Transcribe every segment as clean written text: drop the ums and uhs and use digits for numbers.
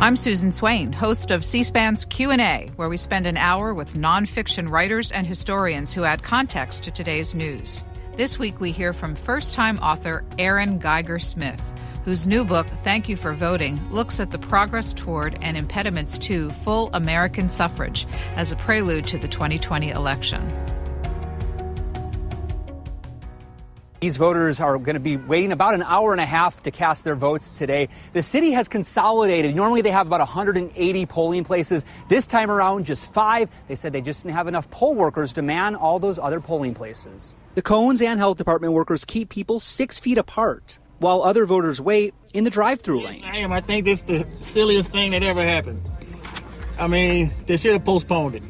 I'm Susan Swain, host of C-SPAN's Q&A, where we spend an hour with nonfiction writers and historians who add context to today's news. This week we hear from first-time author Erin Geiger Smith, whose new book, Thank You for Voting, looks at the progress toward and impediments to full American suffrage as a prelude to the 2020 election. These voters are going to be waiting about an hour and a half to cast their votes today. The city has consolidated. Normally they have about 180 polling places. This time around, just 5. They said they just didn't have enough poll workers to man all those other polling places. The Cones and Health Department workers keep people 6 feet apart, while other voters wait in the drive-through lane. I think this is the silliest thing that ever happened. I mean, they should have postponed it.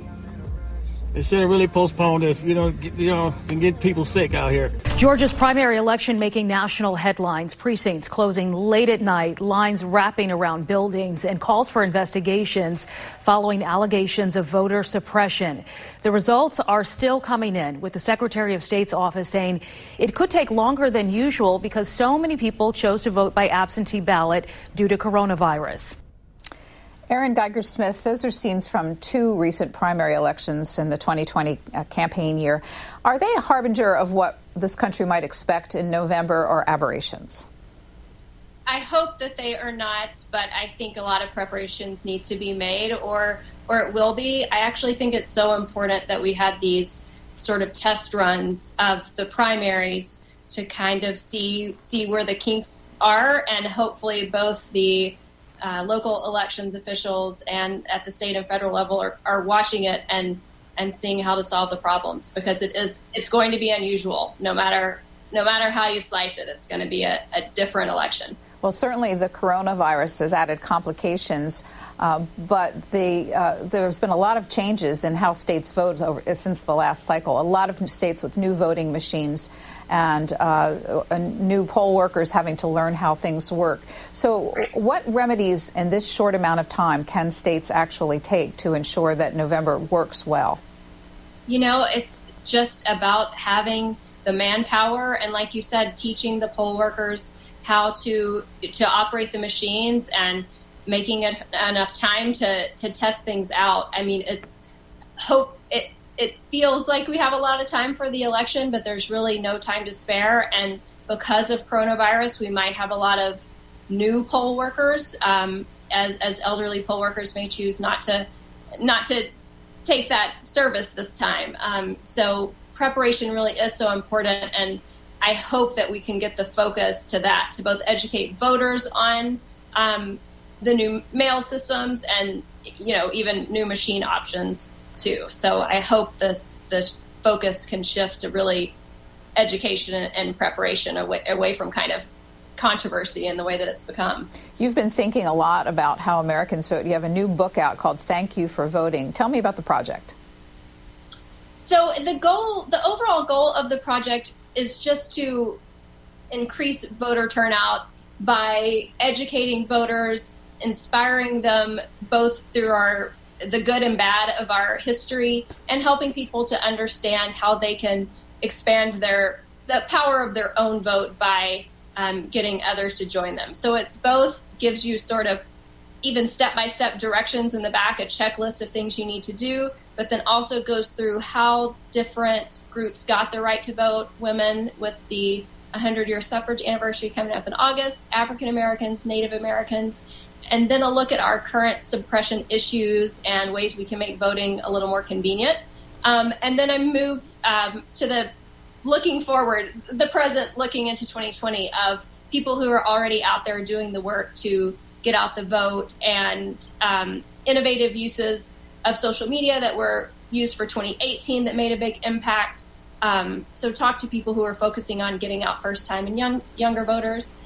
They should have really postponed this, and get people sick out here. Georgia's primary election making national headlines, precincts closing late at night, lines wrapping around buildings, and calls for investigations following allegations of voter suppression. The results are still coming in, with the Secretary of State's office saying it could take longer than usual because so many people chose to vote by absentee ballot due to coronavirus. Erin Geiger Smith, those are scenes from 2 recent primary elections in the 2020 campaign year. Are they a harbinger of what this country might expect in November, or aberrations? I hope that they are not, but I think a lot of preparations need to be made, or it will be. I actually think it's so important that we had these sort of test runs of the primaries to kind of see where the kinks are, and hopefully both the local elections officials and at the state and federal level are watching it and seeing how to solve the problems, because it's going to be unusual. No matter how you slice it, it's going to be a different election. Well, certainly the coronavirus has added complications, but there's been a lot of changes in how states vote since the last cycle. A lot of states with new voting machines and new poll workers having to learn how things work. So what remedies in this short amount of time can states actually take to ensure that November works well? It's just about having the manpower and, like you said, teaching the poll workers how to operate the machines and making it enough time to test things out. I mean, it feels like we have a lot of time for the election, but there's really no time to spare. And because of coronavirus, we might have a lot of new poll workers, as elderly poll workers may choose not to take that service this time. So preparation really is so important, and I hope that we can get the focus to that, to both educate voters on the new mail systems and even new machine options too. So I hope the focus can shift to really education and preparation away from kind of controversy in the way that it's become. You've been thinking a lot about how Americans vote. You have a new book out called Thank You for Voting. Tell me about the project. So the overall goal of the project is just to increase voter turnout by educating voters, inspiring them both through the good and bad of our history, and helping people to understand how they can expand the power of their own vote by getting others to join them. So it's both gives you sort of even step-by-step directions in the back, a checklist of things you need to do, but then also goes through how different groups got the right to vote: women with the 100-year suffrage anniversary coming up in August, African Americans, Native Americans, and then a look at our current suppression issues and ways we can make voting a little more convenient. And then I move to the looking forward, the present, looking into 2020, of people who are already out there doing the work to get out the vote, and innovative uses of social media that were used for 2018 that made a big impact. So talk to people who are focusing on getting out first time and younger voters.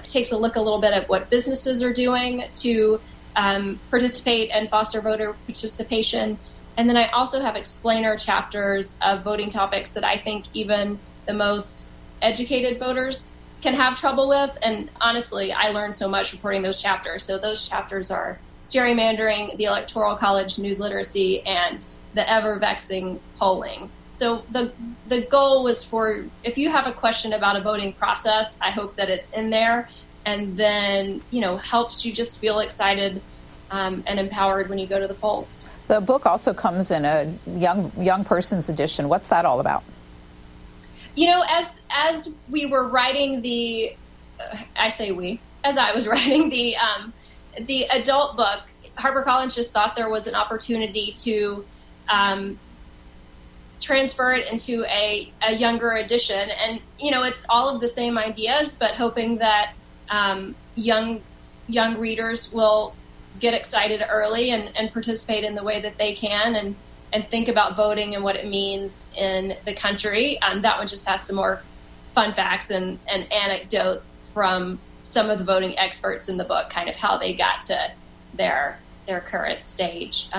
Takes a look a little bit at what businesses are doing to participate and foster voter participation. And then I also have explainer chapters of voting topics that I think even the most educated voters can have trouble with. And honestly, I learned so much reporting those chapters. So those chapters are gerrymandering, the Electoral College news literacy, and the ever-vexing polling. So the goal was for, if you have a question about a voting process, I hope that it's in there, and then, helps you just feel excited and empowered when you go to the polls. The book also comes in a young person's edition. What's that all about? You know, as we were writing as I was writing the adult book, HarperCollins just thought there was an opportunity to transfer it into a younger edition. And, you know, it's all of the same ideas, but hoping that young readers will get excited early and participate in the way that they can and think about voting and what it means in the country. That one just has some more fun facts and anecdotes from some of the voting experts in the book, kind of how they got to their current stage.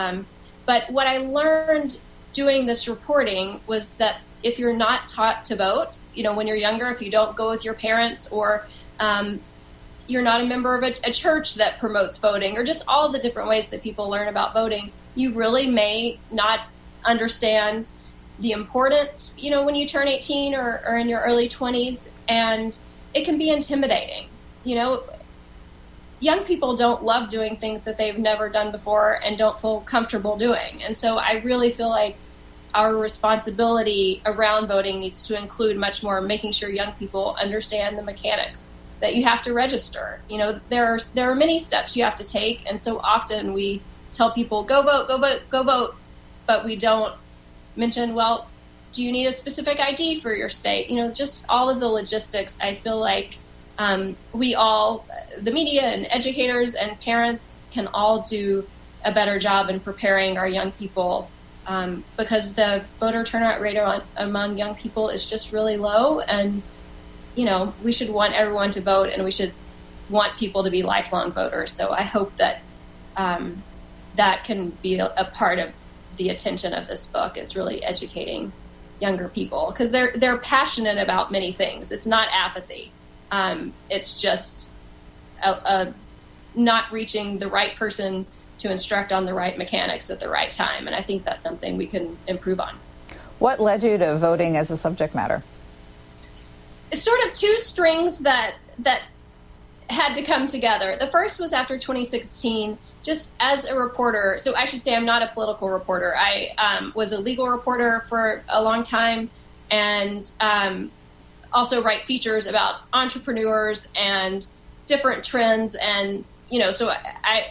But what I learned doing this reporting was that if you're not taught to vote, you know, when you're younger, if you don't go with your parents, or you're not a member of a church that promotes voting, or just all the different ways that people learn about voting, you really may not understand the importance, you know, when you turn 18 or in your early 20s, and it can be intimidating. You know, young people don't love doing things that they've never done before and don't feel comfortable doing. And so I really feel like our responsibility around voting needs to include much more making sure young people understand the mechanics, that you have to register. You know, there are many steps you have to take. And so often we tell people, go vote, go vote, go vote. But we don't mention, well, do you need a specific ID for your state? You know, just all of the logistics. I feel like we all, the media and educators and parents, can all do a better job in preparing our young people, because the voter turnout rate among young people is just really low. And, you know, we should want everyone to vote, and we should want people to be lifelong voters. So I hope that that can be a part of the attention of this book, is really educating younger people, because they're passionate about many things. It's not apathy. It's just not reaching the right person to instruct on the right mechanics at the right time. And I think that's something we can improve on. What led you to voting as a subject matter? It's sort of two strings that had to come together. The first was after 2016, just as a reporter. So I should say I'm not a political reporter. I was a legal reporter for a long time, and also write features about entrepreneurs and different trends. And, you know, so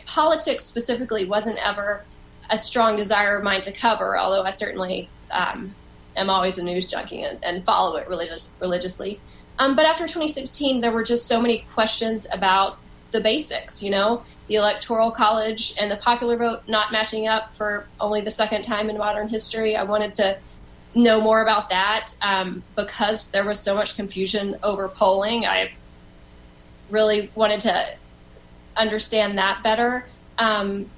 politics specifically wasn't ever a strong desire of mine to cover, although I certainly am always a news junkie and follow it religiously. But after 2016, there were just so many questions about the basics, you know, the Electoral College and the popular vote not matching up for only the second time in modern history. I wanted to know more about that because there was so much confusion over polling. I really wanted to understand that better. And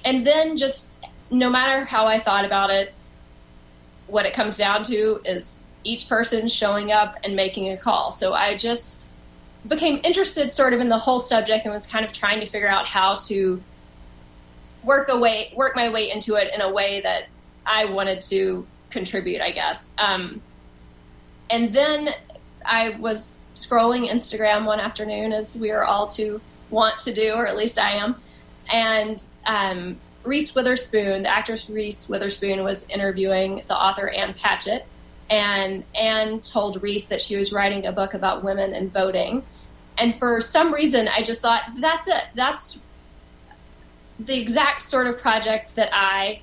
then just no matter how I thought about it, what it comes down to is each person showing up and making a call. So I just became interested sort of in the whole subject and was kind of trying to figure out how to work my way into it in a way that I wanted to contribute, I guess. And then I was scrolling Instagram one afternoon, as we are all too want to do, or at least I am. And Reese Witherspoon, the actress Reese Witherspoon, was interviewing the author Ann Patchett. And Anne told Reese that she was writing a book about women and voting. And for some reason, I just thought, that's it. That's the exact sort of project that I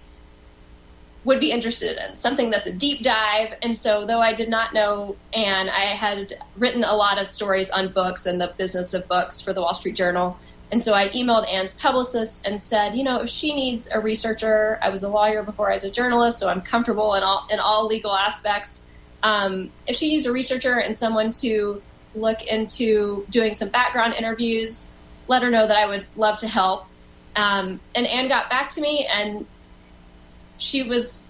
would be interested in, something that's a deep dive. And so though I did not know Anne, I had written a lot of stories on books and the business of books for the Wall Street Journal. And so I emailed Anne's publicist and said, you know, if she needs a researcher, I was a lawyer before I was a journalist, so I'm comfortable in all legal aspects. If she needs a researcher and someone to look into doing some background interviews, let her know that I would love to help. And Anne got back to me, and she was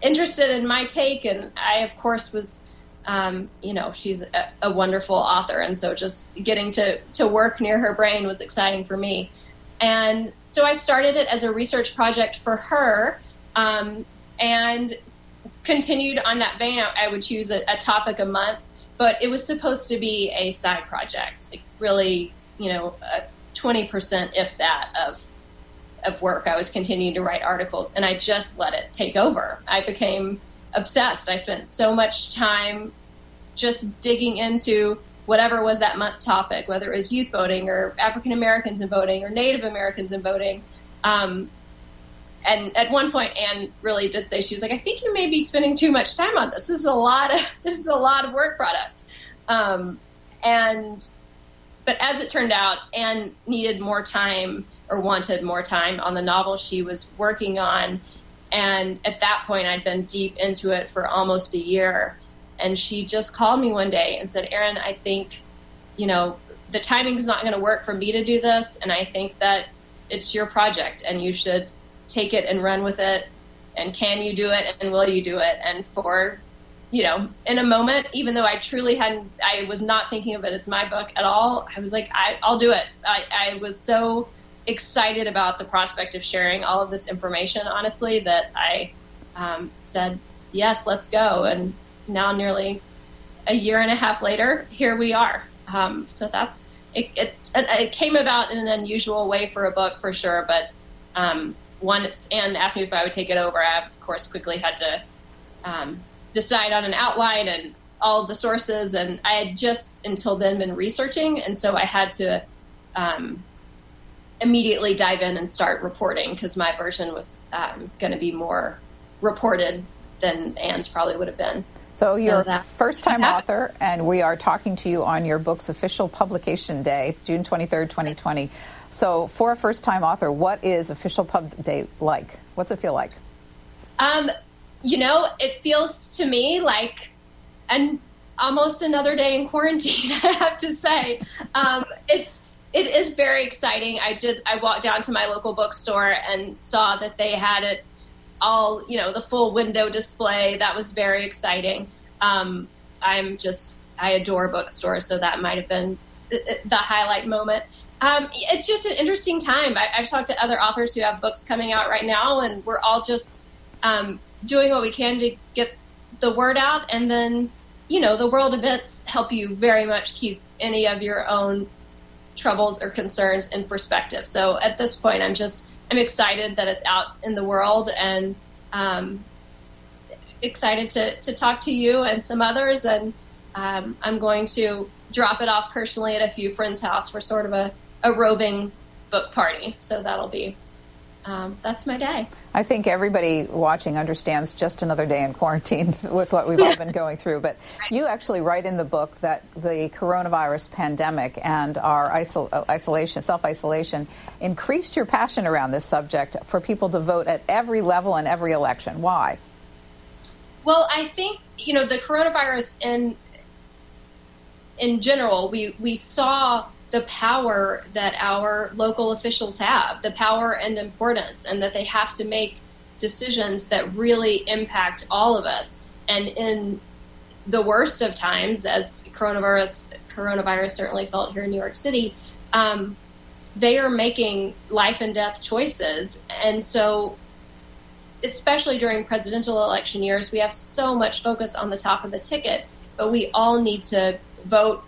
interested in my take. And I, of course, was, you know, she's a wonderful author. And so just getting to work near her brain was exciting for me. And so I started it as a research project for her, and continued on that vein. I would choose a topic a month, but it was supposed to be a side project, like really, you know, 20%, if that, of work. I was continuing to write articles, and I just let it take over. I became obsessed. I spent so much time just digging into whatever was that month's topic, whether it was youth voting or African Americans in voting or Native Americans in voting. And at one point, Anne really did say, she was like, I think you may be spending too much time on this. This is a lot of work product. But as it turned out, Anne needed more time, or wanted more time, on the novel she was working on. And at that point, I'd been deep into it for almost a year. And she just called me one day and said, Erin, I think, the timing's not going to work for me to do this. And I think that it's your project and you should take it and run with it. And can you do it? And will you do it? And for, in a moment, even though I was not thinking of it as my book at all, I was like, I'll do it. I was so excited about the prospect of sharing all of this information, honestly, that I said, yes, let's go. And now, nearly a year and a half later, here we are. So that's it. It came about in an unusual way for a book, for sure. But Anne asked me if I would take it over. I, of course, quickly had to decide on an outline and all of the sources. And I had just until then been researching, and so I had to immediately dive in and start reporting, because my version was going to be more reported than Anne's probably would have been. So you're a first-time author, and we are talking to you on your book's official publication day, June 23rd, 2020. So for a first-time author, what is official pub day like? What's it feel like? It feels to me like almost another day in quarantine, I have to say. It is very exciting. I walked down to my local bookstore and saw that they had it all, the full window display. That was very exciting. I adore bookstores, so that might have been the highlight moment. It's just an interesting time. I've talked to other authors who have books coming out right now, and we're all just doing what we can to get the word out. And then, the world events help you very much keep any of your own troubles or concerns in perspective. So at this point, I'm excited that it's out in the world, and excited to talk to you and some others. And I'm going to drop it off personally at a few friends' house for sort of a roving book party. So that'll be, that's my day. I think everybody watching understands just another day in quarantine with what we've all been going through. But you actually write in the book that the coronavirus pandemic and our self-isolation increased your passion around this subject for people to vote at every level and every election. Why? Well, I think, the coronavirus in general, we saw the power that our local officials have, the power and importance, and that they have to make decisions that really impact all of us. And in the worst of times, as coronavirus certainly felt here in New York City, they are making life and death choices. And so, especially during presidential election years, we have so much focus on the top of the ticket, but we all need to vote,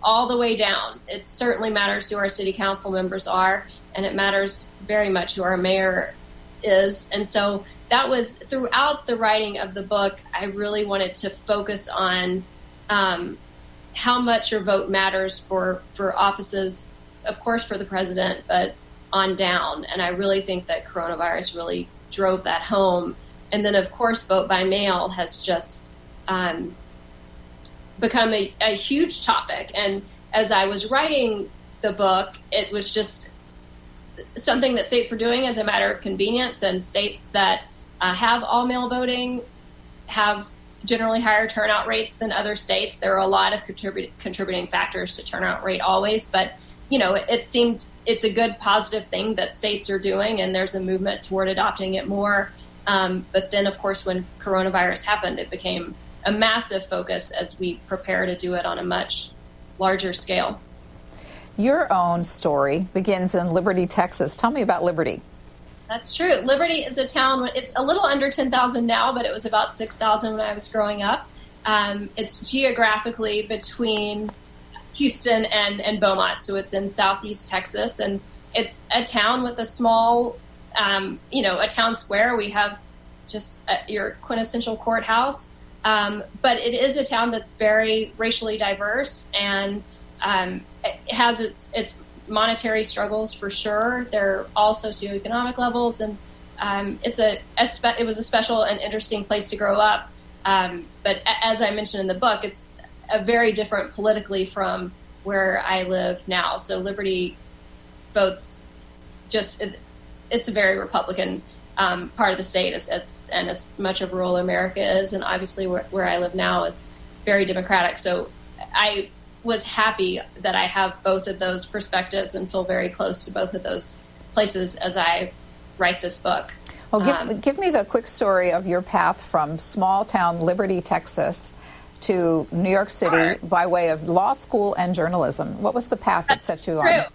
all the way down. It certainly matters who our city council members are, and it matters very much who our mayor is. And so that was throughout the writing of the book. I really wanted to focus on how much your vote matters for offices, of course, for the president, but on down. And I really think that coronavirus really drove that home. And then, of course, vote by mail has just become a huge topic. And as I was writing the book, it was just something that states were doing as a matter of convenience, and states that have all mail voting have generally higher turnout rates than other states. There are a lot of contributing factors to turnout rate always, but it seemed it's a good positive thing that states are doing, and there's a movement toward adopting it more. But then, of course, when coronavirus happened, it became a massive focus as we prepare to do it on a much larger scale. Your own story begins in Liberty, Texas. Tell me about Liberty. That's true. Liberty is a town, it's a little under 10,000 now, but it was about 6,000 when I was growing up. It's geographically between Houston and Beaumont, so it's in southeast Texas, and it's a town with a small a town square. We have just your quintessential courthouse. But it is a town that's very racially diverse, and it has its monetary struggles for sure. They're all socioeconomic levels, and it was a special and interesting place to grow up. But as I mentioned in the book, it's a very different politically from where I live now. So Liberty votes it's a very Republican part of the state, as much of rural America is, and obviously where I live now is very Democratic. So I was happy that I have both of those perspectives and feel very close to both of those places as I write this book. Well, give me the quick story of your path from small town Liberty, Texas, to New York City by way of law school and journalism. What was the path that set you on?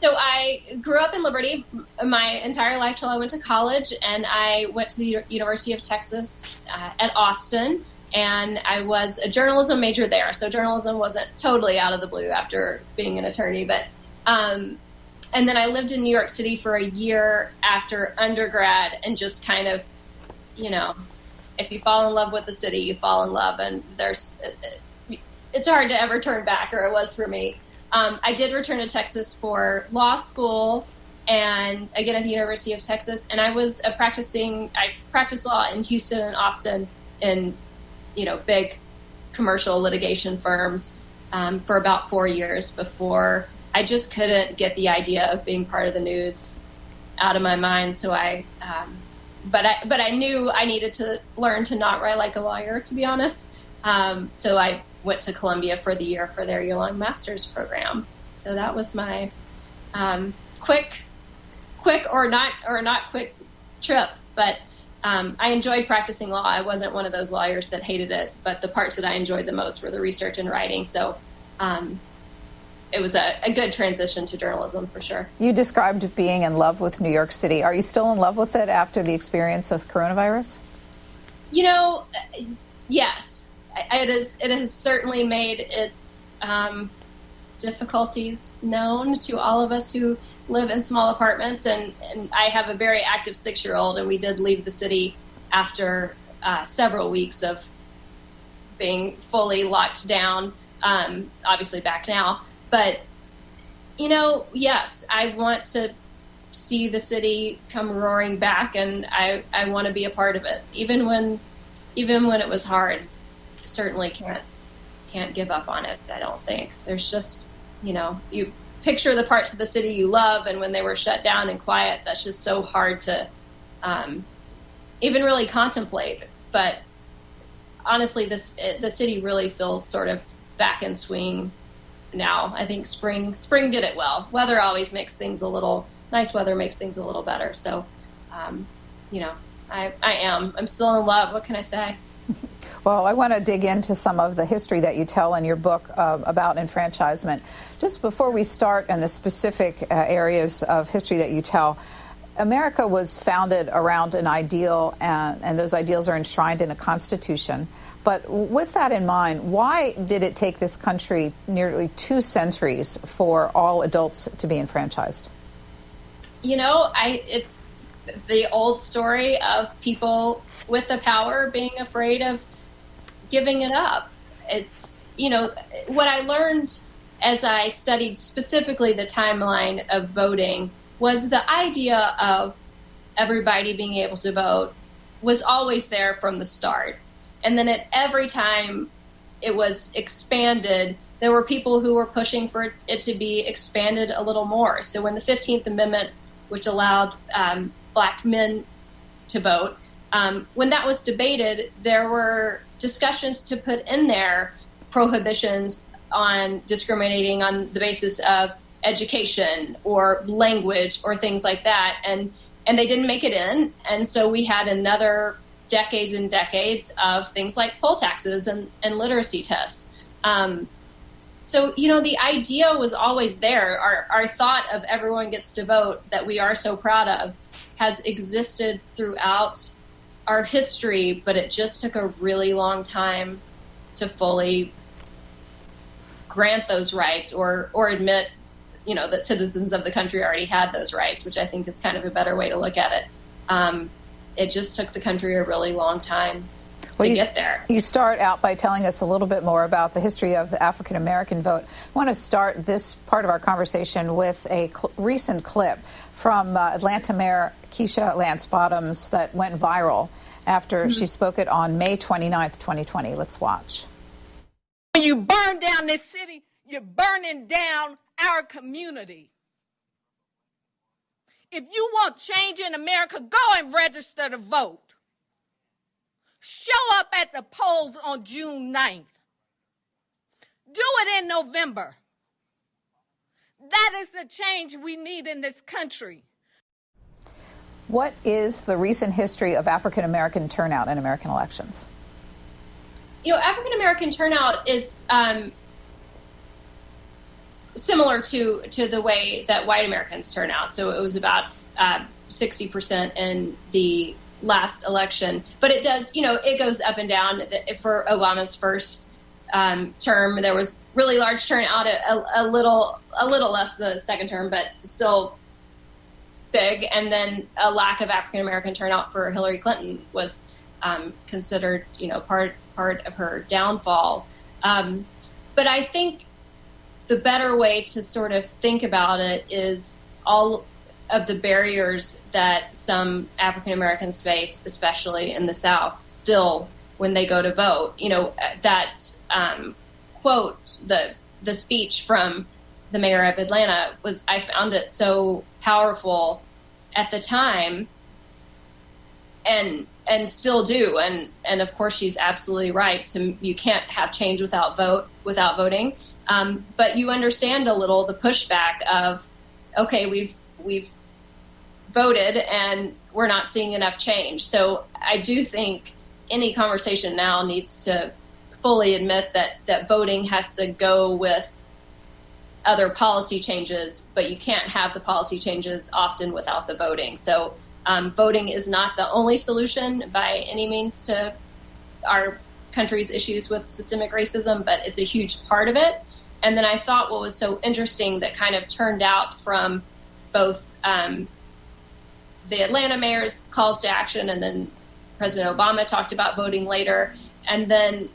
So I grew up in Liberty my entire life till I went to college, and I went to the University of Texas at Austin, and I was a journalism major there. So journalism wasn't totally out of the blue after being an attorney, but and then I lived in New York City for a year after undergrad, and just kind of, if you fall in love with the city, you fall in love, and it's hard to ever turn back, or it was for me. I did return to Texas for law school, and again at the University of Texas, and I practiced law in Houston and Austin in, big commercial litigation firms for about 4 years before I just couldn't get the idea of being part of the news out of my mind. So but I knew I needed to learn to not write like a lawyer, to be honest. So I went to Columbia for the year for their year-long master's program. So that was my quick or not quick trip. But I enjoyed practicing law. I wasn't one of those lawyers that hated it, but the parts that I enjoyed the most were the research and writing. So it was a good transition to journalism for sure. You described being in love with New York City. Are you still in love with it after the experience of coronavirus? Yes. It has certainly made its difficulties known to all of us who live in small apartments, and I have a very active 6-year-old, and we did leave the city after several weeks of being fully locked down, obviously back now. But, yes, I want to see the city come roaring back, and I want to be a part of it, even when it was hard. Certainly can't give up on it. I don't think there's just, you picture the parts of the city you love, and when they were shut down and quiet, that's just so hard to even really contemplate. But honestly, the city really feels sort of back in swing now. I think spring did it well. Weather always makes things nice weather makes things a little better. So, I'm still in love. What can I say? Well, I want to dig into some of the history that you tell in your book about enfranchisement. Just before we start on the specific areas of history that you tell, America was founded around an ideal, and those ideals are enshrined in a constitution. But with that in mind, why did it take this country nearly 2 centuries for all adults to be enfranchised? It's the old story of people with the power being afraid of giving it up. It's, what I learned as I studied specifically the timeline of voting was the idea of everybody being able to vote was always there from the start. And then at every time it was expanded, there were people who were pushing for it to be expanded a little more. So when the 15th Amendment, which allowed Black men to vote, when that was debated, there were discussions to put in there prohibitions on discriminating on the basis of education or language or things like that. And they didn't make it in. And so we had another decades and decades of things like poll taxes and literacy tests. So, the idea was always there. Our thought of everyone gets to vote that we are so proud of has existed throughout our history, but it just took a really long time to fully grant those rights or admit that citizens of the country already had those rights, which I think is kind of a better way to look at it. It just took the country a really long time to get there. You start out by telling us a little bit more about the history of the African American vote. I want to start this part of our conversation with a recent clip from Atlanta Mayor Keisha Lance Bottoms that went viral after she spoke it on May 29th, 2020. Let's watch. When you burn down this city, you're burning down our community. If you want change in America, go and register to vote. Show up at the polls on June 9th. Do it in November. That is the change we need in this country. What is the recent history of African American turnout in American elections? African American turnout is similar to the way that white Americans turn out. So it was about 60% in the last election, but it does, it goes up and down. For Obama's first term, there was really large turnout, a little less the second term, but still big. And then a lack of African American turnout for Hillary Clinton was considered, part of her downfall. But I think the better way to sort of think about it is all of the barriers that some African Americans face, especially in the South, still when they go to vote. That quote, the speech from the mayor of Atlanta I found it so powerful at the time, and still do. And of course, she's absolutely right. You can't have change without voting. But you understand a little the pushback of, okay, we've voted and we're not seeing enough change. So I do think any conversation now needs to fully admit that voting has to go with other policy changes, but you can't have the policy changes often without the voting. So voting is not the only solution by any means to our country's issues with systemic racism, but it's a huge part of it. And then I thought what was so interesting that kind of turned out from both the Atlanta mayor's calls to action, and then President Obama talked about voting later, and then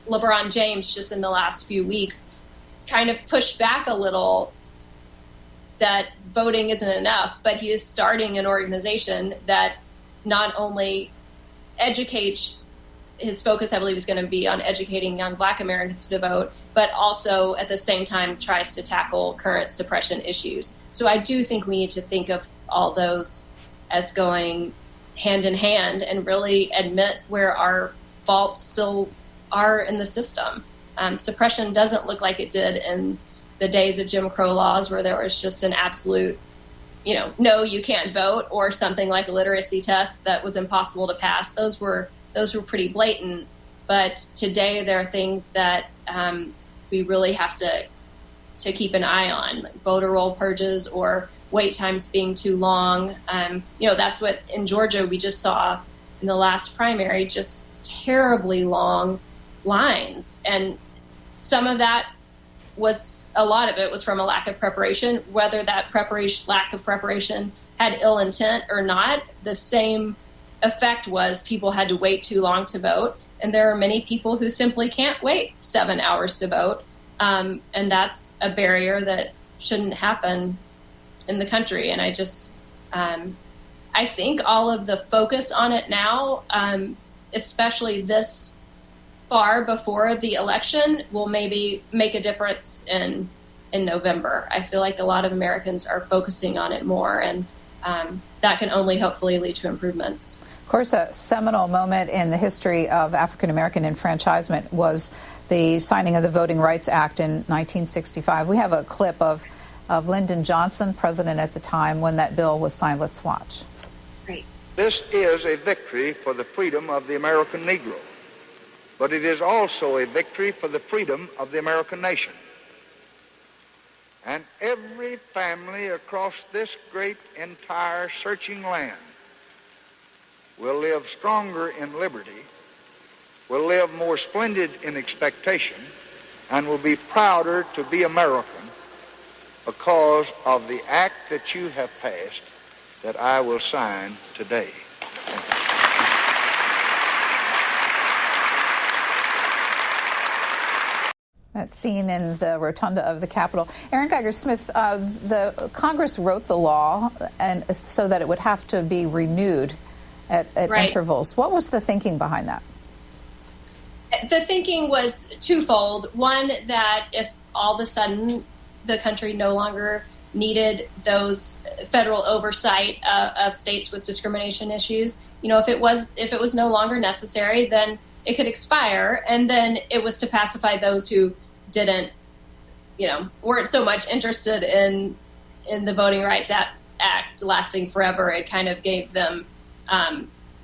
LeBron James just in the last few weeks kind of pushed back a little that voting isn't enough, but he is starting an organization that not only educates, his focus I believe is going to be on educating young Black Americans to vote, but also at the same time tries to tackle current suppression issues. So I do think we need to think of all those as going hand in hand and really admit where our faults still are in the system. Suppression doesn't look like it did in the days of Jim Crow laws, where there was just an absolute, no, you can't vote, or something like a literacy test that was impossible to pass. Those were pretty blatant. But today there are things that we really have to keep an eye on, like voter roll purges or wait times being too long. That's what in Georgia we just saw in the last primary, just terribly long lines. And some of that a lot of it was from a lack of preparation. Whether that lack of preparation had ill intent or not, the same effect was people had to wait too long to vote. And there are many people who simply can't wait 7 hours to vote. And that's a barrier that shouldn't happen in the country. And I just, I think all of the focus on it now, especially this far before the election, will maybe make a difference in November. I feel like a lot of Americans are focusing on it more, and that can only hopefully lead to improvements. Of course, a seminal moment in the history of African American enfranchisement was the signing of the Voting Rights Act in 1965. We have a clip of Lyndon Johnson, president at the time, when that bill was signed. Let's watch. Great. This is a victory for the freedom of the American Negro, but it is also a victory for the freedom of the American nation. And every family across this great entire searching land will live stronger in liberty, will live more splendid in expectation, and will be prouder to be American because of the act that you have passed that I will sign today. That scene in the rotunda of the Capitol. Erin Geiger Smith, the Congress wrote the law and so that it would have to be renewed at right. intervals. What was the thinking behind that? The thinking was twofold. One, that if all of a sudden the country no longer needed those federal oversight of states with discrimination issues, if it was no longer necessary, then it could expire, and then it was to pacify those who didn't, weren't so much interested in the Voting Rights Act lasting forever. It kind of gave them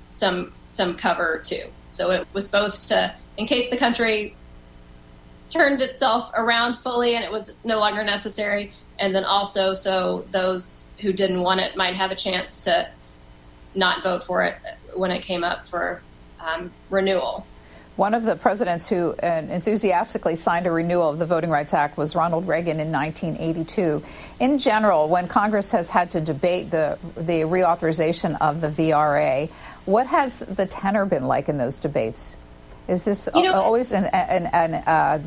some cover too. So it was both to, in case the country turned itself around fully and it was no longer necessary, and then also so those who didn't want it might have a chance to not vote for it when it came up for renewal. One of the presidents who enthusiastically signed a renewal of the Voting Rights Act was Ronald Reagan in 1982. In general, when Congress has had to debate the reauthorization of the VRA, what has the tenor been like in those debates? Is this always a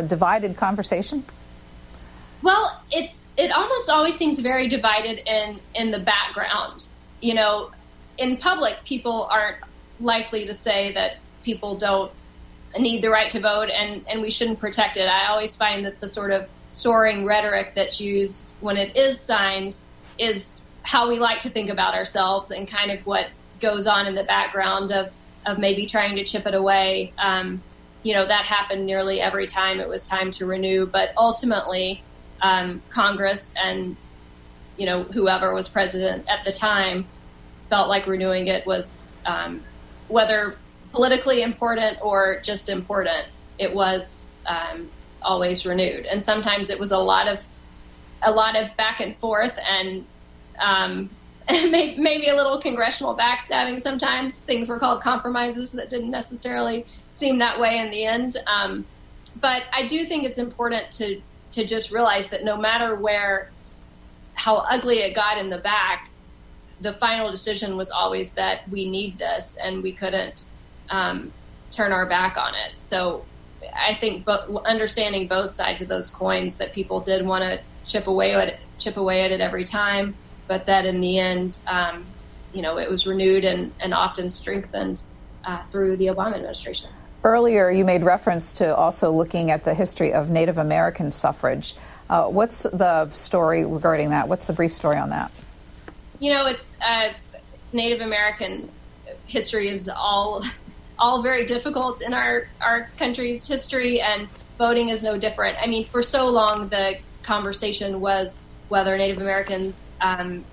divided conversation? Well, it almost always seems very divided in the background. In public, people aren't likely to say that people don't need the right to vote and we shouldn't protect it. I always find that the sort of soaring rhetoric that's used when it is signed is how we like to think about ourselves and kind of what goes on in the background of maybe trying to chip it away. That happened nearly every time it was time to renew. But ultimately, Congress and, whoever was president at the time felt like renewing it was, whether politically important or just important, it was always renewed. And sometimes it was a lot of back and forth and maybe a little congressional backstabbing. Sometimes things were called compromises that didn't necessarily seem that way in the end. But I do think it's important to just realize that no matter how ugly it got in the back, the final decision was always that we need this and we couldn't turn our back on it. So I think understanding both sides of those coins, that people did want to chip away at it every time, but that in the end, it was renewed and often strengthened through the Obama administration. Earlier, you made reference to also looking at the history of Native American suffrage. What's the story regarding that? What's the brief story on that? It's Native American history is all very difficult in our country's history, and voting is no different. I mean, for so long, the conversation was whether Native Americans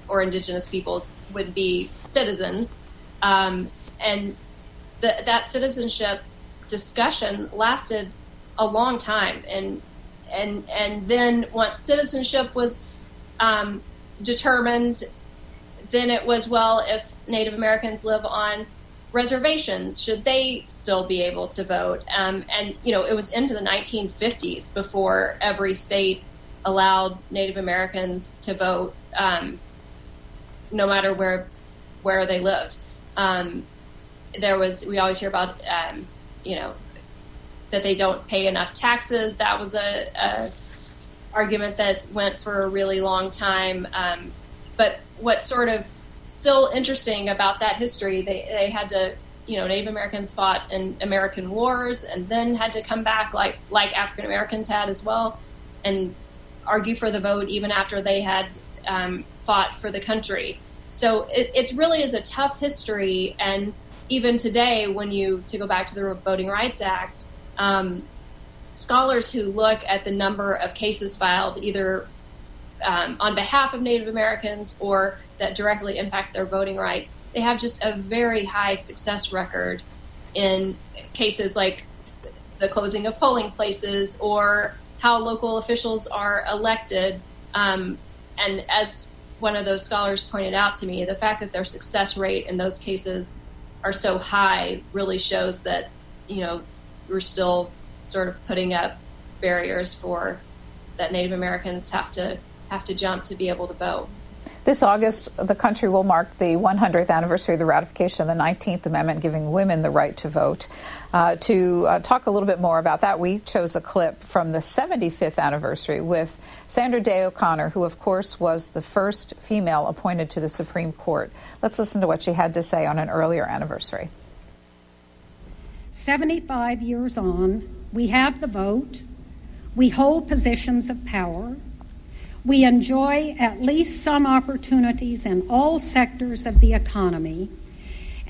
or indigenous peoples would be citizens. And that citizenship discussion lasted a long time. And then once citizenship was determined, then it was, well, if Native Americans live on reservations, should they still be able to vote? And it was into the 1950s before every state allowed Native Americans to vote, no matter where they lived. We always hear about, that they don't pay enough taxes. That was a argument that went for a really long time. But what's sort of still interesting about that history, they had to, Native Americans fought in American wars and then had to come back like African Americans had as well and argue for the vote even after they had fought for the country. So it really is a tough history. And even today, to go back to the Voting Rights Act, scholars who look at the number of cases filed either on behalf of Native Americans or that directly impact their voting rights, they have just a very high success record in cases like the closing of polling places or how local officials are elected. And as one of those scholars pointed out to me, the fact that their success rate in those cases are so high really shows that, we're still sort of putting up barriers for that Native Americans have to have to jump to be able to vote. This August, the country will mark the 100th anniversary of the ratification of the 19th Amendment, giving women the right to vote. To talk a little bit more about that, we chose a clip from the 75th anniversary with Sandra Day O'Connor, who, of course, was the first female appointed to the Supreme Court. Let's listen to what she had to say on an earlier anniversary. 75 years on, we have the vote. We hold positions of power. We enjoy at least some opportunities in all sectors of the economy,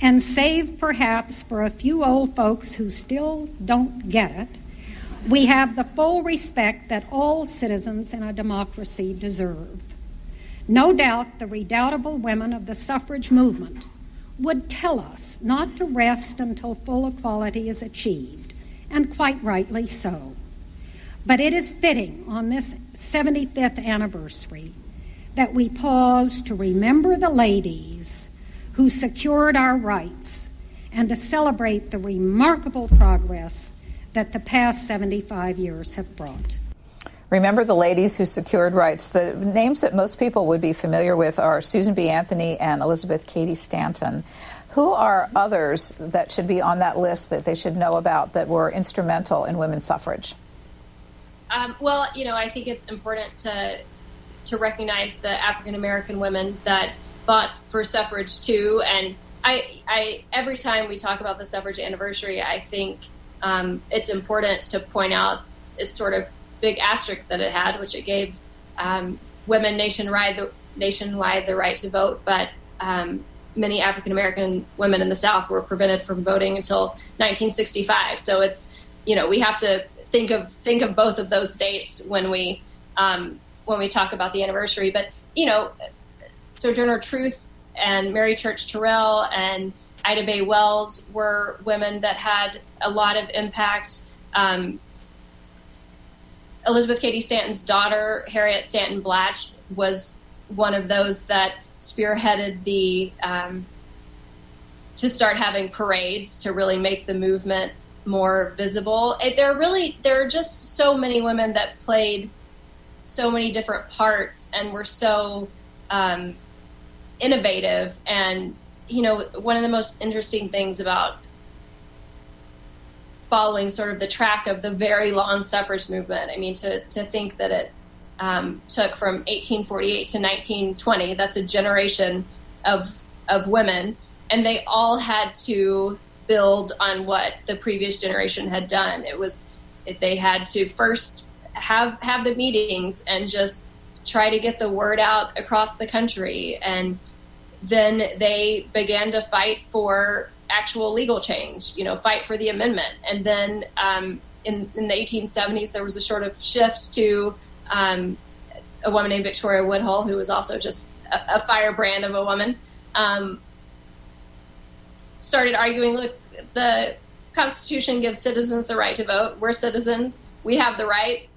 and save perhaps for a few old folks who still don't get it, we have the full respect that all citizens in a democracy deserve. No doubt the redoubtable women of the suffrage movement would tell us not to rest until full equality is achieved, and quite rightly so. But it is fitting on this 75th anniversary that we pause to remember the ladies who secured our rights and to celebrate the remarkable progress that the past 75 years have brought. Remember the ladies who secured rights. The names that most people would be familiar with are Susan B. Anthony and Elizabeth Cady Stanton. Who are others that should be on that list that they should know about that were instrumental in women's suffrage? Well, I think it's important to recognize the African American women that fought for suffrage too. And I every time we talk about the suffrage anniversary, I think it's important to point out its sort of big asterisk that it had, which it gave women nationwide the right to vote, but many African American women in the South were prevented from voting until 1965. So it's we have to think of both of those dates when we talk about the anniversary. But Sojourner Truth and Mary Church Terrell and Ida Bay Wells were women that had a lot of impact. Elizabeth Cady Stanton's daughter, Harriet Stanton Blatch, was one of those that spearheaded to start having parades to really make the movement more visible. There are just so many women that played so many different parts and were so innovative. And one of the most interesting things about following sort of the track of the very long suffrage movement, to think that it took from 1848 to 1920, that's a generation of women, and they all had to build on what the previous generation had done. They had to first have the meetings and just try to get the word out across the country, and then they began to fight for actual legal change, fight for the amendment. And then in the 1870s, there was a sort of shift to a woman named Victoria Woodhull, who was also just a firebrand of a woman, started arguing, look, the Constitution gives citizens the right to vote. We're citizens. We have the right.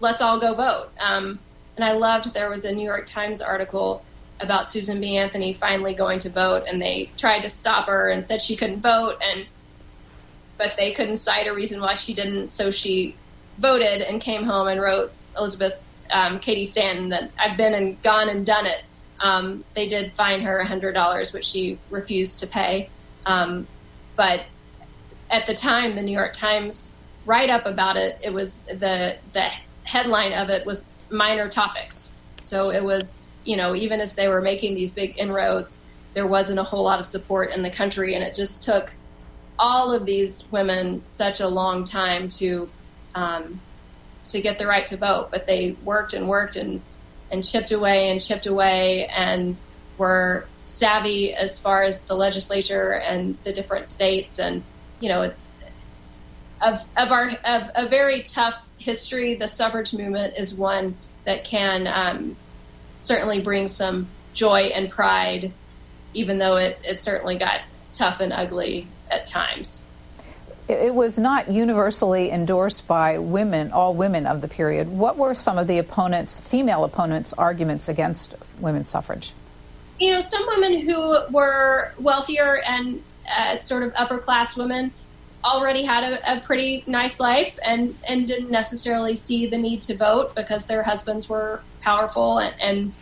Let's all go vote. And I loved there was a New York Times article about Susan B. Anthony finally going to vote, and they tried to stop her and said she couldn't vote, but they couldn't cite a reason why she didn't. So she voted and came home and wrote Elizabeth Cady Stanton that I've been and gone and done it. They did fine her $100, which she refused to pay. But at the time, the New York Times write-up about it, it was the headline of it was minor topics. So it was, even as they were making these big inroads, there wasn't a whole lot of support in the country, and it just took all of these women such a long time to get the right to vote. But they worked and worked and chipped away and were savvy as far as the legislature and the different states. And it's of a very tough history. The suffrage movement is one that can certainly bring some joy and pride, even though it certainly got tough and ugly at times. It was not universally endorsed by women, all women of the period. What were some of the female opponents' arguments against women's suffrage? Some women who were wealthier and sort of upper class women already had a pretty nice life and didn't necessarily see the need to vote because their husbands were powerful and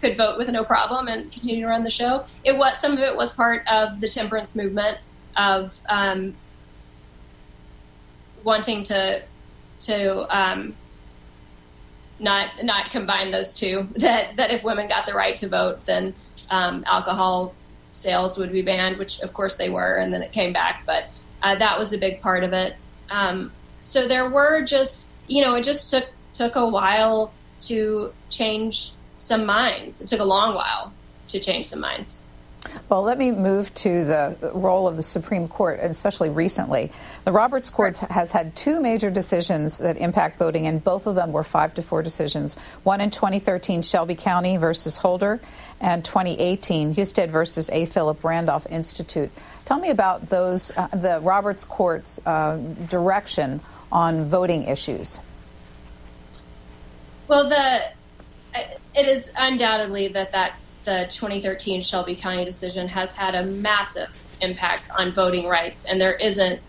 could vote with no problem and continue to run the show. Some of it was part of the temperance movement of wanting to not combine those two. That if women got the right to vote, then alcohol sales would be banned, which of course they were, and then it came back. But that was a big part of it. So there were just, it just took a while to change some minds. It took a long while to change some minds. Well, let me move to the role of the Supreme Court, and especially recently. The Roberts Court has had two major decisions that impact voting, and both of them were 5-4 decisions. One in 2013, Shelby County versus Holder, and 2018, Husted versus A. Philip Randolph Institute. Tell me about those, the Roberts Court's direction on voting issues. Well, it is undoubtedly that the 2013 Shelby County decision has had a massive impact on voting rights, and there isn't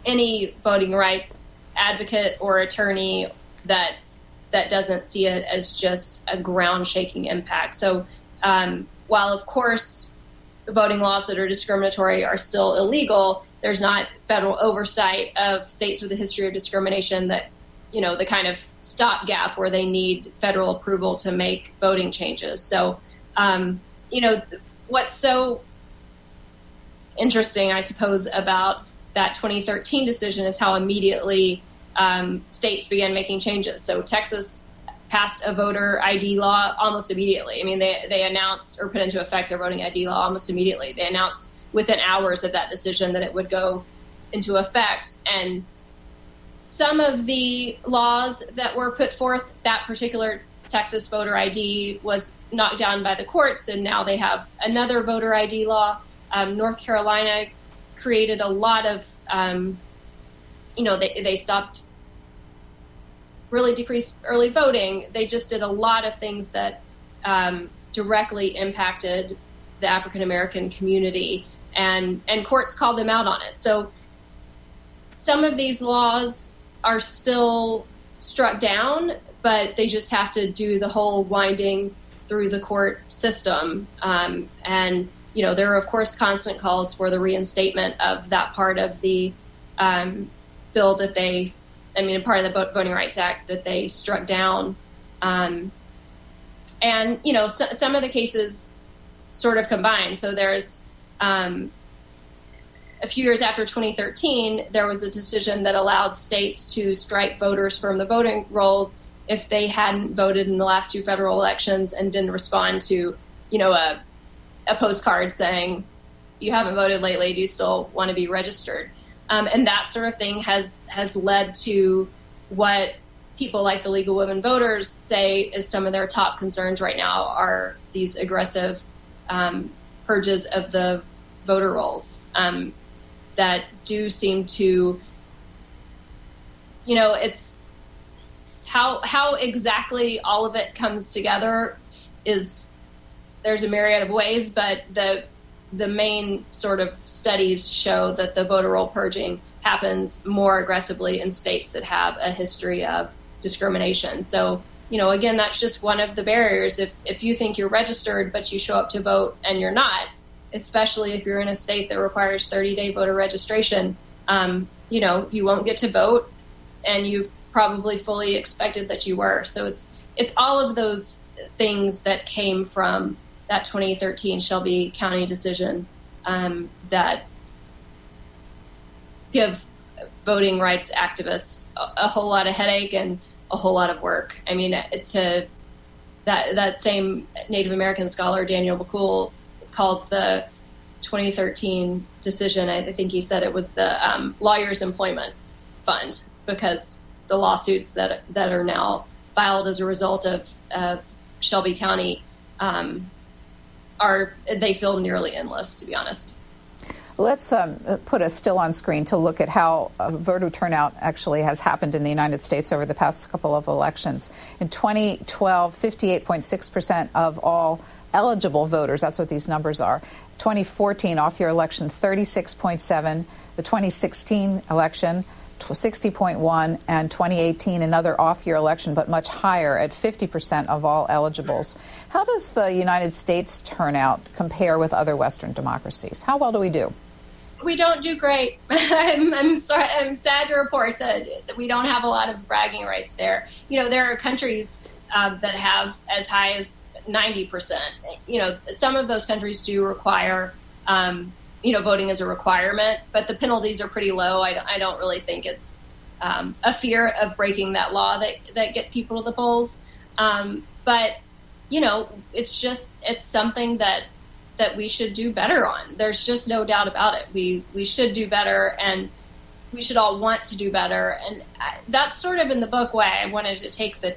any voting rights advocate or attorney that doesn't see it as just a ground-shaking impact. So while, of course, voting laws that are discriminatory are still illegal, there's not federal oversight of states with a history of discrimination that, the kind of stopgap where they need federal approval to make voting changes. So, what's so interesting, I suppose, about that 2013 decision is how immediately states began making changes. So Texas passed a voter ID law almost immediately. I mean, they announced or put into effect their voting ID law almost immediately. They announced within hours of that decision that it would go into effect. And some of the laws that were put forth, that particular Texas voter ID was knocked down by the courts, and now they have another voter ID law. North Carolina created a lot of, they stopped, really decreased early voting. They just did a lot of things that directly impacted the African-American community, and courts called them out on it. So some of these laws are still struck down, but they just have to do the whole winding through the court system. And, there are, of course, constant calls for the reinstatement of that part of the bill that part of the Voting Rights Act that they struck down. Some of the cases sort of combine. So there's a few years after 2013, there was a decision that allowed states to strike voters from the voting rolls if they hadn't voted in the last two federal elections and didn't respond to, a postcard saying, you haven't voted lately, do you still want to be registered? And that sort of thing has led to what people like the League of Women Voters say is some of their top concerns right now are these aggressive purges of the voter rolls that do seem to, it's how exactly all of it comes together there's a myriad of ways, but the main sort of studies show that the voter roll purging happens more aggressively in states that have a history of discrimination. So, again, that's just one of the barriers. If you think you're registered, but you show up to vote and you're not, especially if you're in a state that requires 30-day voter registration, you won't get to vote, and you probably fully expected that you were. So it's all of those things that came from that 2013 Shelby County decision that give voting rights activists a whole lot of headache and a whole lot of work. I mean, that same Native American scholar, Daniel McCool, called the 2013 decision, I think he said it was the Lawyers Employment Fund, because the lawsuits that are now filed as a result of Shelby County they feel nearly endless, to be honest. Let's put a still on screen to look at how voter turnout actually has happened in the United States over the past couple of elections. In 2012, 58.6% of all eligible voters. That's what these numbers are. 2014 off-year election, 36.7. The 2016 election, 60.1, and 2018, another off-year election, but much higher at 50% of all eligibles. How does the United States turnout compare with other Western democracies? How well do we do? We don't do great. I'm sorry. I'm sad to report that we don't have a lot of bragging rights there. There are countries that have as high as 90%. Some of those countries do require voting is a requirement, but the penalties are pretty low. I don't really think it's a fear of breaking that law that get people to the polls. But it's something that we should do better on. There's just no doubt about it. We should do better, and we should all want to do better. And that's sort of in the book why I wanted to take the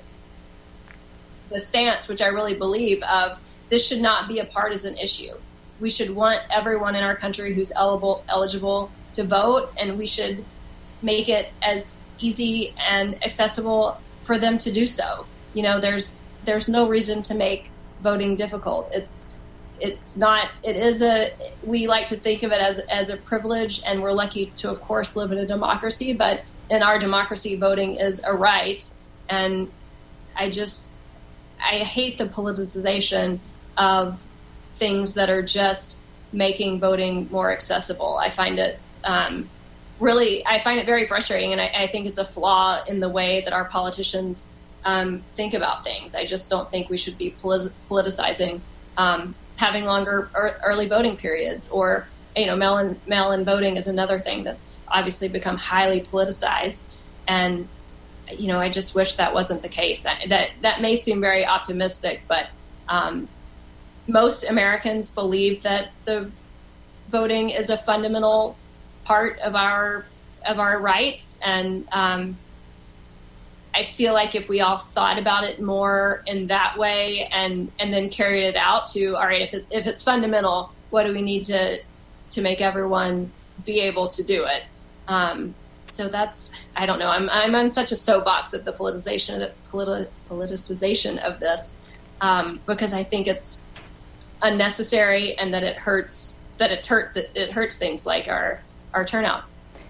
stance, which I really believe of, this should not be a partisan issue. We should want everyone in our country who's eligible to vote, and we should make it as easy and accessible for them to do so. There's no reason to make voting difficult. We like to think of it as a privilege, and we're lucky to, of course, live in a democracy, but in our democracy, voting is a right. And I hate the politicization of things that are just making voting more accessible. I find it very frustrating, and I think it's a flaw in the way that our politicians think about things. I just don't think we should be politicizing having longer early voting periods, or mail-in voting is another thing that's obviously become highly politicized. And I just wish that wasn't the case. That may seem very optimistic, but most Americans believe that the voting is a fundamental part of our rights, and I feel like if we all thought about it more in that way, and then carried it out to, all right, if it's fundamental, what do we need to make everyone be able to do it? So that's, I don't know. I'm on such a soapbox of the politicization of this, because I think it's unnecessary, and that it hurts things like our turnout.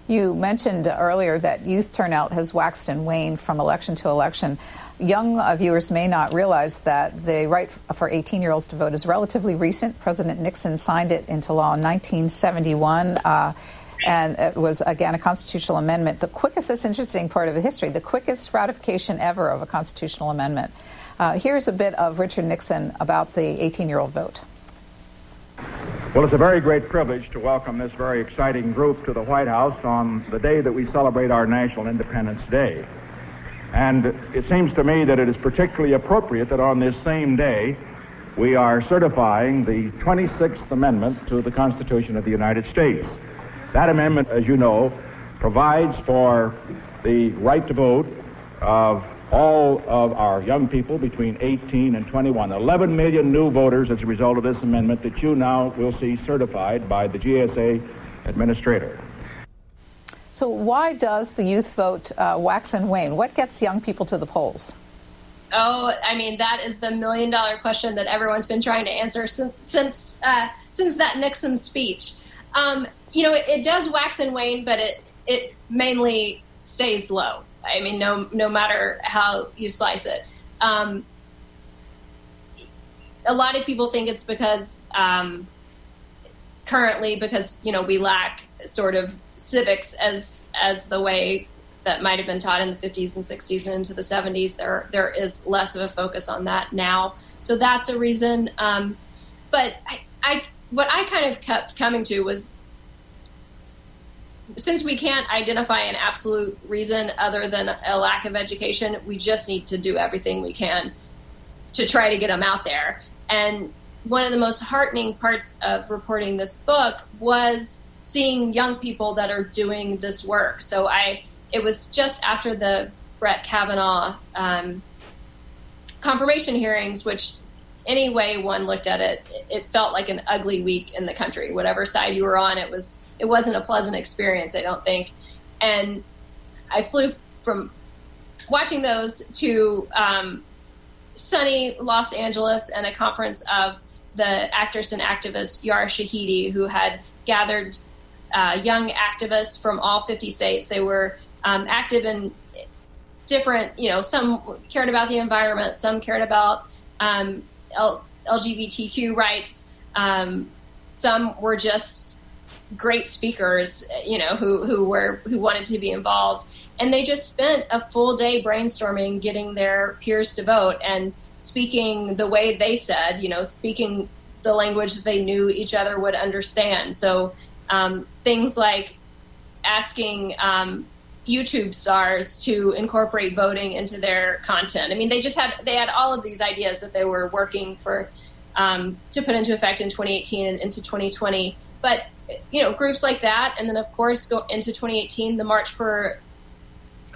You mentioned earlier that youth turnout has waxed and waned from election to election. Young viewers may not realize that the right for 18-year-olds to vote is relatively recent. President Nixon signed it into law in 1971. And it was, again, a constitutional amendment. That's interesting part of the history, the quickest ratification ever of a constitutional amendment. Here's a bit of Richard Nixon about the 18-year-old vote. Well, it's a very great privilege to welcome this very exciting group to the White House on the day that we celebrate our National Independence Day. And it seems to me that it is particularly appropriate that on this same day we are certifying the 26th Amendment to the Constitution of the United States. That amendment, as you know, provides for the right to vote of all of our young people between 18 and 21. 11 million new voters as a result of this amendment that you now will see certified by the GSA administrator. So why does the youth vote wax and wane? What gets young people to the polls? Oh, I mean, that is the million-dollar question that everyone's been trying to answer since that Nixon speech. It does wax and wane, but it mainly stays low. I mean, no matter how you slice it. A lot of people think it's because currently, because we lack sort of civics as the way that might have been taught in the 50s and 60s and into the 70s. There is less of a focus on that now, so that's a reason. But what I kind of kept coming to was, since we can't identify an absolute reason other than a lack of education, we just need to do everything we can to try to get them out there. And one of the most heartening parts of reporting this book was seeing young people that are doing this work. So it was just after the Brett Kavanaugh confirmation hearings, which any way one looked at it, it felt like an ugly week in the country. Whatever side you were on, it wasn't a pleasant experience, I don't think. And I flew from watching those to sunny Los Angeles and a conference of the actress and activist Yara Shahidi, who had gathered young activists from all 50 states. They were active in different, some cared about the environment, some cared about LGBTQ rights. Some were just great speakers, who wanted to be involved. And they just spent a full day brainstorming, getting their peers to vote and speaking the way they said, speaking the language that they knew each other would understand. So things like asking YouTube stars to incorporate voting into their content. I mean, they had all of these ideas that they were working for to put into effect in 2018 and into 2020. But, groups like that, and then, of course, go into 2018, the March for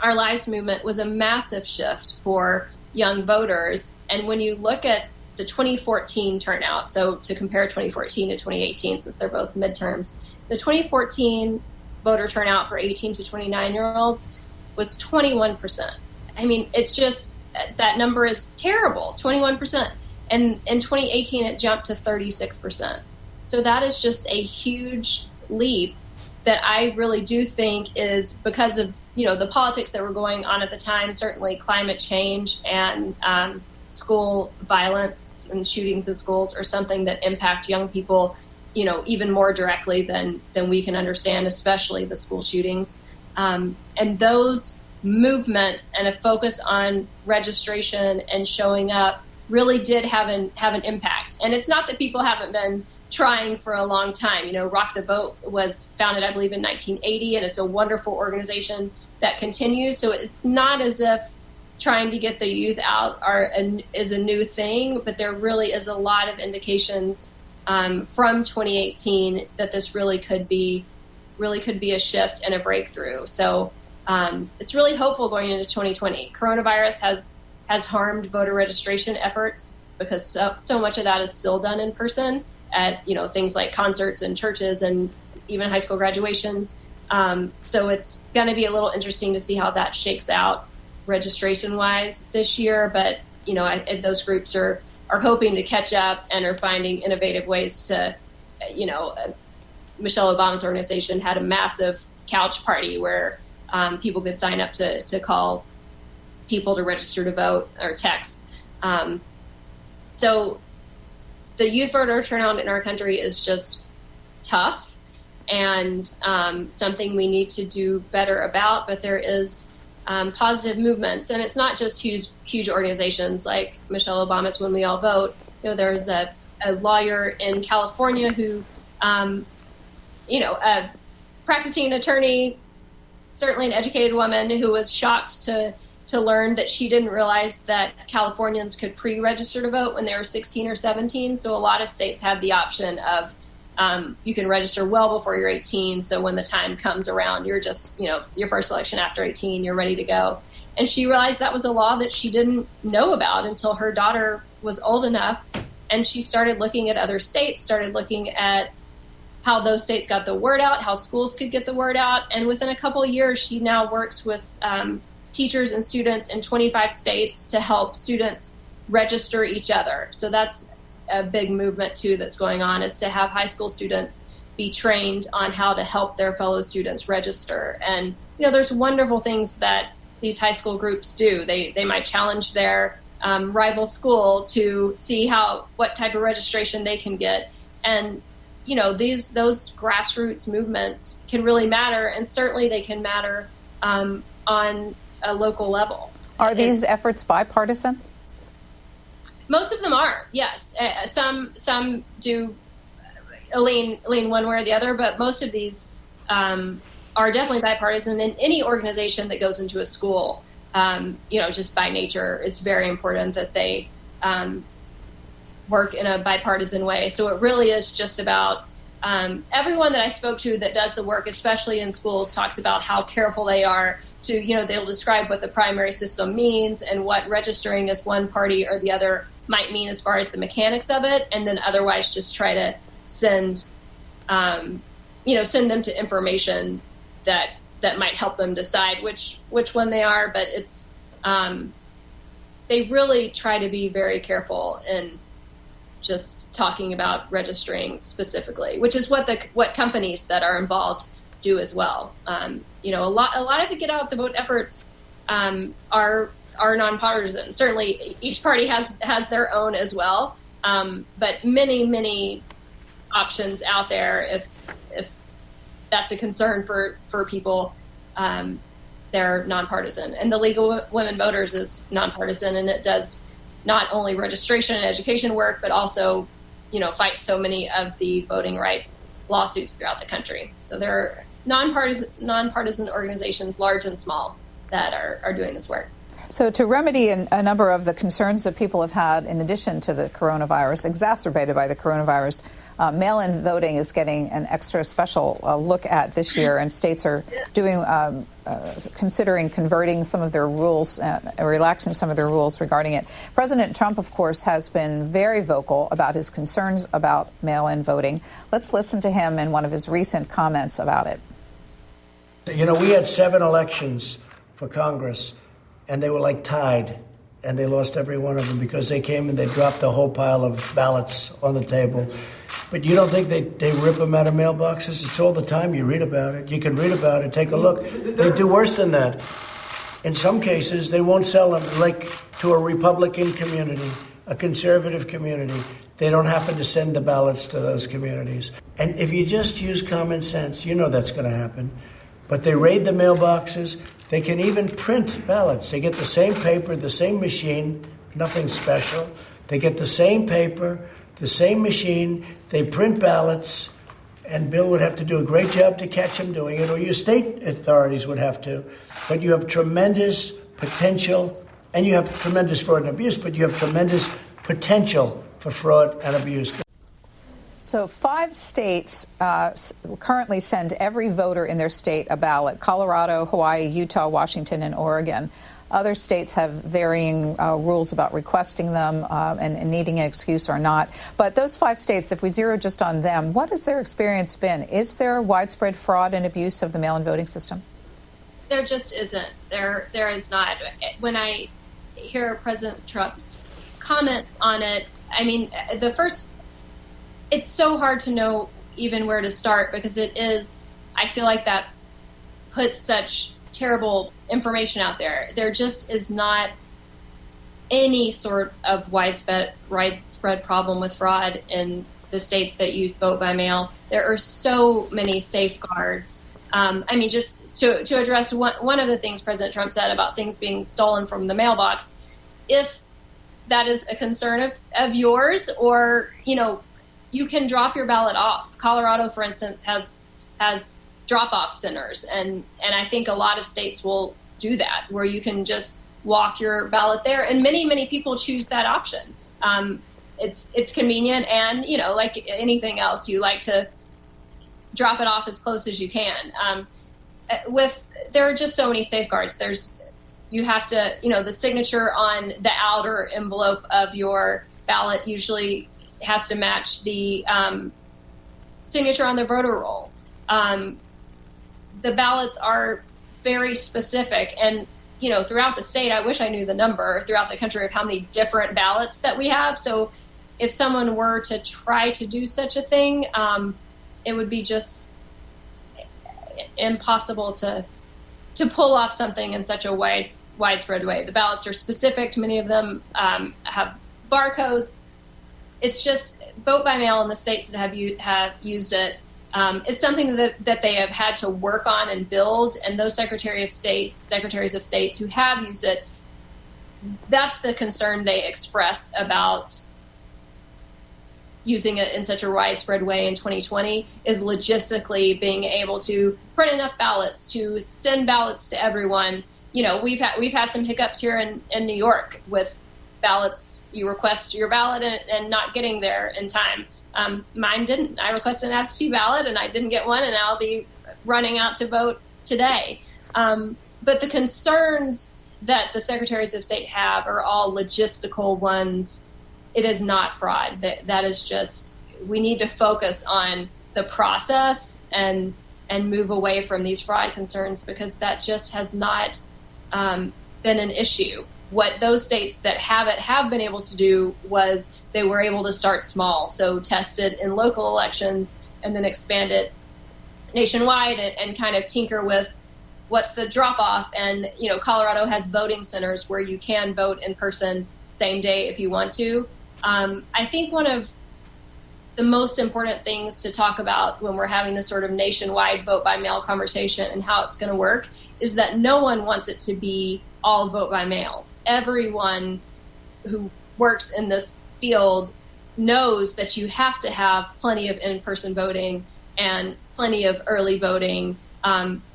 Our Lives movement was a massive shift for young voters. And when you look at the 2014 turnout, so to compare 2014 to 2018, since they're both midterms, the 2014 voter turnout for 18 to 29-year-olds was 21%. I mean, it's just, that number is terrible, 21%. And in 2018, it jumped to 36%. So that is just a huge leap that I really do think is because of, the politics that were going on at the time, certainly climate change and school violence and shootings in schools are something that impact young people, even more directly than we can understand, especially the school shootings. And those movements and a focus on registration and showing up really did have an impact. And it's not that people haven't been trying for a long time. Rock the Vote was founded, I believe, in 1980, and it's a wonderful organization that continues. So it's not as if trying to get the youth out is a new thing, but there really is a lot of indications from 2018 that this really could be a shift and a breakthrough. So it's really hopeful going into 2020. Coronavirus has harmed voter registration efforts because so much of that is still done in person at things like concerts and churches and even high school graduations. So it's going to be a little interesting to see how that shakes out registration-wise this year. But those groups are hoping to catch up and are finding innovative ways to, Michelle Obama's organization had a massive couch party where people could sign up to call people to register to vote or text. So the youth voter turnout in our country is just tough and something we need to do better about, but there is positive movements. And it's not just huge organizations like Michelle Obama's When We All Vote. There's a lawyer in California who, a practicing attorney, certainly an educated woman who was shocked to learn that she didn't realize that Californians could pre-register to vote when they were 16 or 17. So a lot of states have the option of you can register well before you're 18. So when the time comes around, you're just, your first election after 18, you're ready to go. And she realized that was a law that she didn't know about until her daughter was old enough. And she started looking at other states, started looking at how those states got the word out, how schools could get the word out. And within a couple of years, she now works with teachers and students in 25 states to help students register each other. So that's a big movement, too, that's going on, is to have high school students be trained on how to help their fellow students register. And, there's wonderful things that these high school groups do. They might challenge their rival school to see what type of registration they can get. And, those grassroots movements can really matter, and certainly they can matter on a local level. Are these efforts bipartisan? Most of them are, yes. Some do lean one way or the other, but most of these are definitely bipartisan. And any organization that goes into a school, just by nature, it's very important that they work in a bipartisan way. So it really is just about everyone that I spoke to that does the work, especially in schools, talks about how careful they are to, they'll describe what the primary system means and what registering as one party or the other might mean as far as the mechanics of it, and then otherwise just try to send them to information that might help them decide which one they are. But it's they really try to be very careful in just talking about registering specifically, which is what companies that are involved do as well. A lot of the get out the vote efforts are nonpartisan. Certainly, each party has their own as well, but many options out there. If that's a concern for people, they're nonpartisan. And the League of Women Voters is nonpartisan, and it does not only registration and education work, but also, fights so many of the voting rights lawsuits throughout the country. So there are nonpartisan organizations, large and small, that are doing this work. So to remedy a number of the concerns that people have had in addition to the coronavirus, exacerbated by the coronavirus, mail-in voting is getting an extra special look at this year, and states are considering converting some of their rules, relaxing some of their rules regarding it. President Trump, of course, has been very vocal about his concerns about mail-in voting. Let's listen to him in one of his recent comments about it. We had 7 elections for Congress, and they were like tied, and they lost every one of them because they came and they dropped a whole pile of ballots on the table. But you don't think they rip them out of mailboxes? It's all the time. You read about it. You can read about it. Take a look. They do worse than that. In some cases, they won't sell them, like to a Republican community, a conservative community. They don't happen to send the ballots to those communities. And if you just use common sense, that's going to happen. But they raid the mailboxes. They can even print ballots. They get the same paper, the same machine, nothing special. They get the same paper, the same machine. They print ballots, and Bill would have to do a great job to catch them doing it, or your state authorities would have to. But you have tremendous potential, and you have tremendous fraud and abuse, but you have tremendous potential for fraud and abuse. So 5 states currently send every voter in their state a ballot: Colorado, Hawaii, Utah, Washington, and Oregon. Other states have varying rules about requesting them and needing an excuse or not. But those 5 states, if we zero just on them, what has their experience been? Is there widespread fraud and abuse of the mail-in voting system? There just isn't. There is not. When I hear President Trump's comment on it, it's so hard to know even where to start, because I feel like that puts such terrible information out there. There just is not any sort of widespread problem with fraud in the states that use vote by mail. There are so many safeguards. Just to address one of the things President Trump said about things being stolen from the mailbox, if that is a concern of yours, or, you can drop your ballot off. Colorado, for instance, has drop-off centers, and I think a lot of states will do that, where you can just walk your ballot there, and many people choose that option. It's convenient, and like anything else, you like to drop it off as close as you can. There are just so many safeguards. You have to, the signature on the outer envelope of your ballot usually has to match the signature on the voter roll. The ballots are very specific, and throughout the state, I wish I knew the number throughout the country of how many different ballots that we have. So if someone were to try to do such a thing, it would be just impossible to pull off something in such a widespread way. The ballots are specific. Many of them have barcodes. It's just vote by mail in the states that have used it. It's something that they have had to work on and build, and those secretaries of states who have used it, that's the concern they express about using it in such a widespread way in 2020, is logistically being able to print enough ballots to send ballots to everyone. We've had some hiccups here in New York with ballots. You request your ballot and not getting there in time. Mine didn't. I requested an absentee ballot and I didn't get one, and I'll be running out to vote today. But the concerns that the secretaries of state have are all logistical ones. It is not fraud. That is just, we need to focus on the process and move away from these fraud concerns, because that just has not been an issue. What those states that have been able to do was they were able to start small. So test it in local elections and then expand it nationwide and kind of tinker with what's the drop off. And, Colorado has voting centers where you can vote in person same day if you want to. I think one of the most important things to talk about when we're having this sort of nationwide vote by mail conversation and how it's going to work is that no one wants it to be all vote by mail. Everyone who works in this field knows that you have to have plenty of in-person voting and plenty of early voting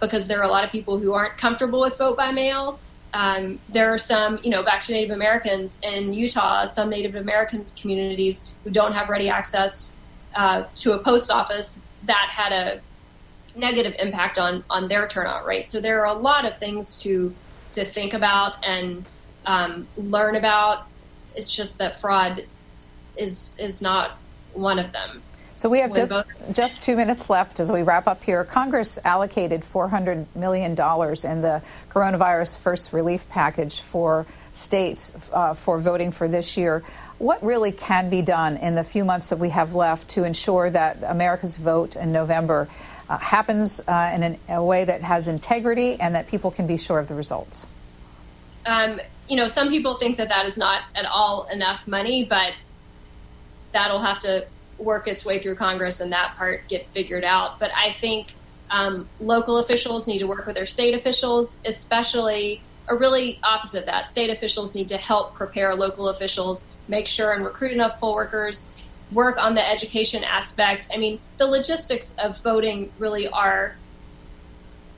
because there are a lot of people who aren't comfortable with vote by mail. There are some, back to Native Americans in Utah, some Native American communities who don't have ready access to a post office that had a negative impact on their turnout rate. So there are a lot of things to think about and learn about. It's just that fraud is not one of them. So we have just 2 minutes left as we wrap up here. Congress allocated $400 million in the coronavirus first relief package for states for voting for this year. What really can be done in the few months that we have left to ensure that America's vote in November happens in a way that has integrity and that people can be sure of the results? Some people think that is not at all enough money, but that'll have to work its way through Congress and that part get figured out. But I think local officials need to work with their state officials, especially, or really opposite of that. State officials need to help prepare local officials, make sure and recruit enough poll workers, work on the education aspect. I mean, the logistics of voting really are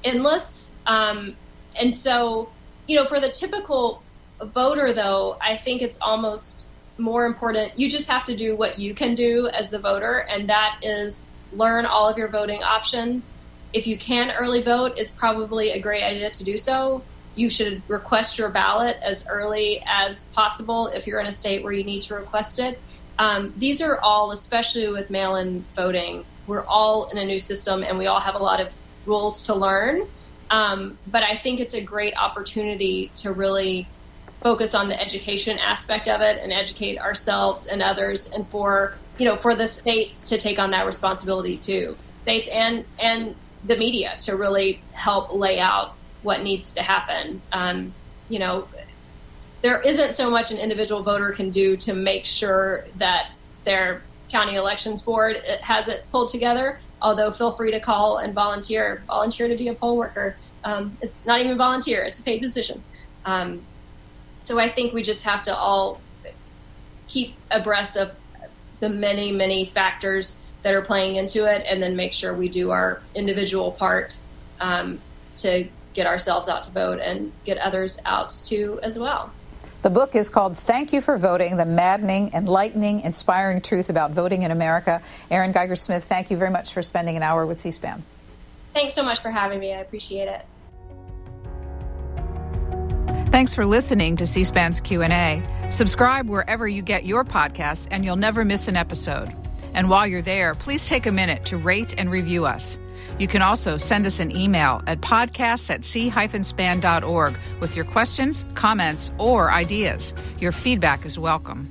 endless. And so, for the typical voter, though, I think it's almost more important. You just have to do what you can do as the voter, and that is learn all of your voting options. If you can early vote, it's probably a great idea to do so. You should request your ballot as early as possible if you're in a state where you need to request it. These are all, especially with mail-in voting, we're all in a new system and we all have a lot of rules to learn. But I think it's a great opportunity to really focus on the education aspect of it and educate ourselves and others, and for the states to take on that responsibility too. States and the media to really help lay out what needs to happen. There isn't so much an individual voter can do to make sure that their county elections board has it pulled together, although feel free to call and volunteer to be a poll worker. It's not even volunteer, it's a paid position. So I think we just have to all keep abreast of the many, many factors that are playing into it, and then make sure we do our individual part to get ourselves out to vote and get others out too as well. The book is called Thank You for Voting, The Maddening, Enlightening, Inspiring Truth About Voting in America. Erin Geiger Smith, thank you very much for spending an hour with C-SPAN. Thanks so much for having me. I appreciate it. Thanks for listening to C-SPAN's Q&A. Subscribe wherever you get your podcasts and you'll never miss an episode. And while you're there, please take a minute to rate and review us. You can also send us an email at podcasts@c-span.org with your questions, comments, or ideas. Your feedback is welcome.